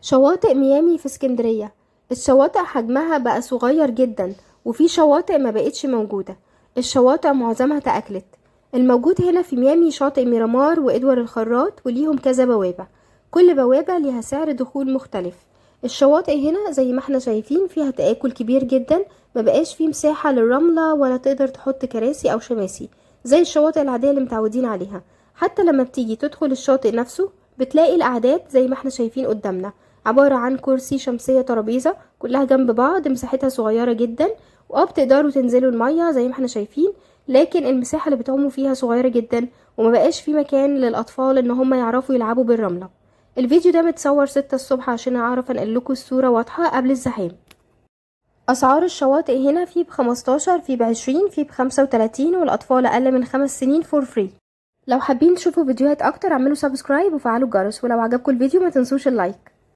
شواطئ ميامي في اسكندرية. الشواطئ حجمها بقى صغير جدا، وفي شواطئ ما بقتش موجودة. الشواطئ معظمها تأكلت. الموجود هنا في ميامي شاطئ ميرامار وإدوار الخراط، وليهم كذا بوابة. كل بوابة ليها سعر دخول مختلف. الشواطئ هنا زي ما احنا شايفين فيها تآكل كبير جدا، ما بقاش فيه مساحة للرملة ولا تقدر تحط كراسي أو شماسي زي الشواطئ العادية اللي متعودين عليها. حتى لما بتيجي تدخل الشاطئ نفسه بتلاقي الأعداد زي ما احنا شايفين قدامنا، عبارة عن كرسي شمسية ترابيزة كلها جنب بعض، مساحتها صغيرة جدا. بتقدروا تنزلوا المية زي ما احنا شايفين، لكن المساحة اللي بتعوموا فيها صغيرة جدا، وما بقاش في مكان للأطفال ان هم يعرفوا يلعبوا بالرملة. الفيديو ده متصور 6 الصبح عشان اعرف انقل لكم الصورة واضحة قبل الزحام. اسعار الشواطئ هنا في ب15، في ب20، في ب35، والاطفال اقل من 5 سنين فور فري. لو حابين تشوفوا فيديوهات اكتر اعملوا سبسكرايب وفعلوا الجرس، ولو عجبكم الفيديو ما تنسوش اللايك.